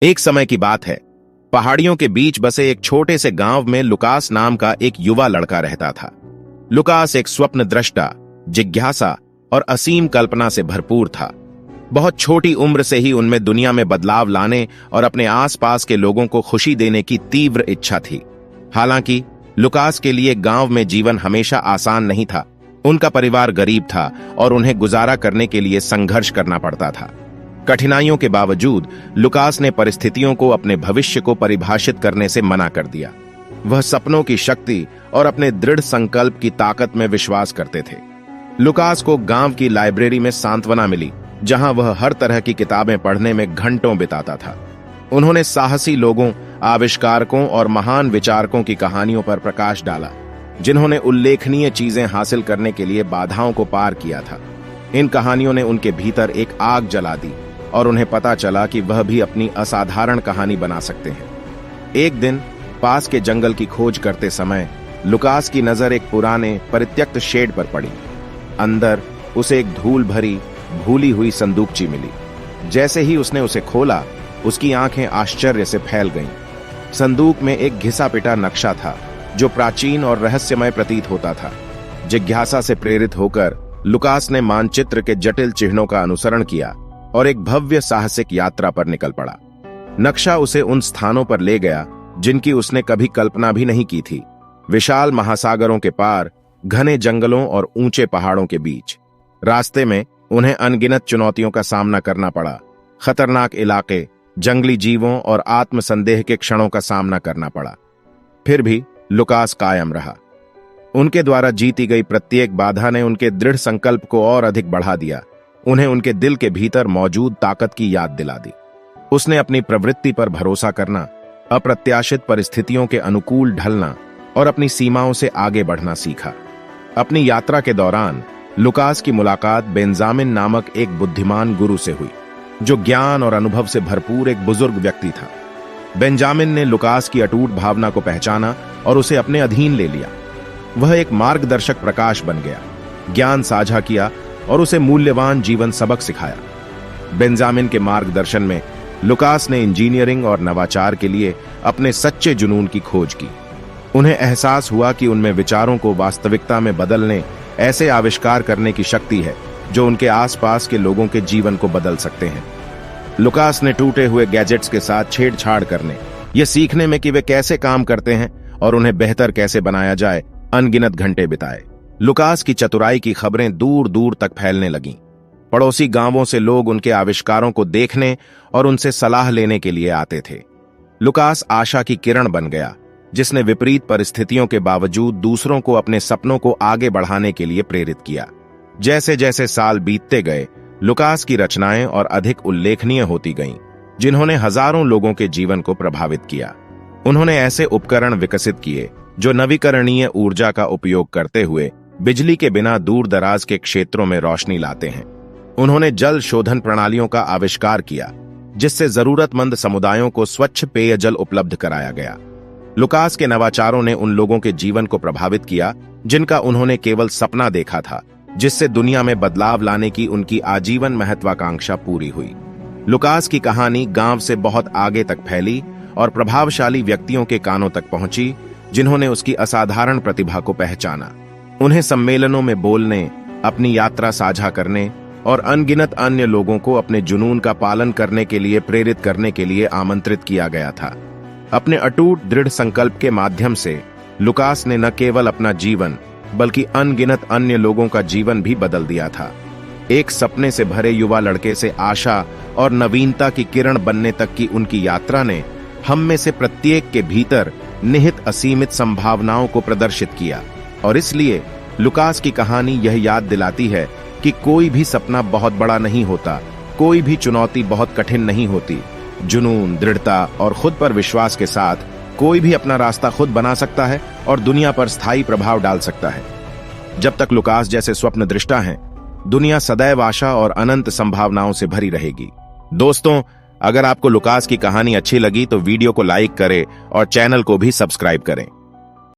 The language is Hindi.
एक समय की बात है। पहाड़ियों के बीच बसे एक छोटे से गांव में लुकास नाम का एक युवा लड़का रहता था। लुकास एक स्वप्न दृष्टा, जिज्ञासा और असीम कल्पना से भरपूर था। बहुत छोटी उम्र से ही उनमें दुनिया में बदलाव लाने और अपने आसपास के लोगों को खुशी देने की तीव्र इच्छा थी। हालांकि लुकास के लिए गांव में जीवन हमेशा आसान नहीं था। उनका परिवार गरीब था और उन्हें गुजारा करने के लिए संघर्ष करना पड़ता था। कठिनाइयों के बावजूद लुकास ने परिस्थितियों को अपने भविष्य को परिभाषित करने से मना कर दिया। वह सपनों की शक्ति और अपने दृढ़ संकल्प की ताकत में विश्वास करते थे। लुकास को गांव की लाइब्रेरी में सांत्वना मिली, जहां वह हर तरह की किताबें पढ़ने में घंटों बिताता था। उन्होंने साहसी लोगों, आविष्कारकों और महान विचारकों की कहानियों पर प्रकाश डाला, जिन्होंने उल्लेखनीय चीजें हासिल करने के लिए बाधाओं को पार किया था। इन कहानियों ने उनके भीतर एक आग जला दी और उन्हें पता चला कि वह भी अपनी असाधारण कहानी बना सकते हैं। एक दिन पास के जंगल की खोज करते समय लुकास की नजर एक पुराने परित्यक्त शेड पर पड़ी। अंदर उसे एक धूल भरी भूली हुई संदूकची मिली। जैसे ही उसने उसे खोला, उसकी आंखें आश्चर्य से फैल गईं। संदूक में एक घिसा पिटा नक्शा था जो प्राचीन और रहस्यमय प्रतीत होता था। जिज्ञासा से प्रेरित होकर लुकास ने मानचित्र के जटिल चिन्हों का अनुसरण किया और एक भव्य साहसिक यात्रा पर निकल पड़ा। नक्शा उसे उन स्थानों पर ले गया जिनकी उसने कभी कल्पना भी नहीं की थी। विशाल महासागरों के पार, घने जंगलों और ऊंचे पहाड़ों के बीच। रास्ते में उन्हें अनगिनत चुनौतियों का सामना करना पड़ा। खतरनाक इलाके, जंगली जीवों और आत्मसंदेह के क्षणों का सामना करना पड़ा। फिर भी लुकास कायम रहा। उनके द्वारा जीती गई प्रत्येक बाधा ने उनके दृढ़ संकल्प को और अधिक बढ़ा दिया। उन्हें उनके दिल के भीतर मौजूद ताकत की याद दिला दी। उसने अपनी प्रवृत्ति पर भरोसा करना, अप्रत्याशित परिस्थितियों के अनुकूल ढलना और अपनी सीमाओं से आगे बढ़ना सीखा। अपनी यात्रा के दौरान लुकास की मुलाकात बेंजामिन नामक एक बुद्धिमान गुरु से हुई, जो ज्ञान और अनुभव से भरपूर एक बुजुर्ग व्यक्ति था। बेंजामिन ने लुकास की अटूट भावना को पहचाना और उसे अपने अधीन ले लिया। वह एक मार्गदर्शक प्रकाश बन गया, ज्ञान साझा किया और उसे मूल्यवान जीवन सबक सिखाया। बेंजामिन के मार्गदर्शन में लुकास ने इंजीनियरिंग और नवाचार के लिए अपने सच्चे जुनून की खोज की। उन्हें एहसास हुआ कि उनमें विचारों को वास्तविकता में बदलने, ऐसे आविष्कार करने की शक्ति है जो उनके आसपास के लोगों के जीवन को बदल सकते हैं। लुकास ने टूटे हुए गैजेट्स के साथ छेड़छाड़ करने, यह सीखने में कि वे कैसे काम करते हैं और उन्हें बेहतर कैसे बनाया जाए, अनगिनत घंटे बिताए। लुकास की चतुराई की खबरें दूर दूर तक फैलने लगीं। पड़ोसी गांवों से लोग उनके आविष्कारों को देखने और उनसे सलाह लेने के लिए आते थे। लुकास आशा की किरण बन गया, जिसने विपरीत परिस्थितियों के बावजूद दूसरों को अपने सपनों को आगे बढ़ाने के लिए प्रेरित किया। जैसे जैसे साल बीतते गए, लुकास की रचनाएं और अधिक उल्लेखनीय होती गईं, जिन्होंने हजारों लोगों के जीवन को प्रभावित किया। उन्होंने ऐसे उपकरण विकसित किए जो नवीकरणीय ऊर्जा का उपयोग करते हुए बिजली के बिना दूर दराज के क्षेत्रों में रोशनी लाते हैं। उन्होंने जल शोधन प्रणालियों का आविष्कार किया, जिससे जरूरतमंद समुदायों को स्वच्छ पेयजल उपलब्ध कराया गया। लुकास के नवाचारों ने उन लोगों के जीवन को प्रभावित किया जिनका उन्होंने केवल सपना देखा था, जिससे दुनिया में बदलाव लाने की उनकी आजीवन महत्वाकांक्षा पूरी हुई। लुकास की कहानी गांव से बहुत आगे तक फैली और प्रभावशाली व्यक्तियों के कानों तक पहुंची, जिन्होंने उसकी असाधारण प्रतिभा को पहचाना। उन्हें सम्मेलनों में बोलने, अपनी यात्रा साझा करने और अनगिनत अन्य लोगों को अपने जुनून का पालन करने के लिए प्रेरित करने के लिए आमंत्रित किया गया था। अपने अटूट दृढ़ संकल्प के माध्यम से लुकास ने न केवल अपना जीवन बल्कि अनगिनत अन्य लोगों का जीवन भी बदल दिया था। एक सपने से भरे युवा लड़के से आशा और नवीनता की किरण बनने तक की उनकी यात्रा ने हम में से प्रत्येक के भीतर निहित असीमित संभावनाओं को प्रदर्शित किया। और इसलिए लुकास की कहानी यह याद दिलाती है कि कोई भी सपना बहुत बड़ा नहीं होता, कोई भी चुनौती बहुत कठिन नहीं होती। जुनून, दृढ़ता और खुद पर विश्वास के साथ कोई भी अपना रास्ता खुद बना सकता है और दुनिया पर स्थायी प्रभाव डाल सकता है। जब तक लुकास जैसे स्वप्न दृष्टा हैं, दुनिया सदैव आशा और अनंत संभावनाओं से भरी रहेगी। दोस्तों, अगर आपको लुकास की कहानी अच्छी लगी तो वीडियो को लाइक करें और चैनल को भी सब्सक्राइब करें।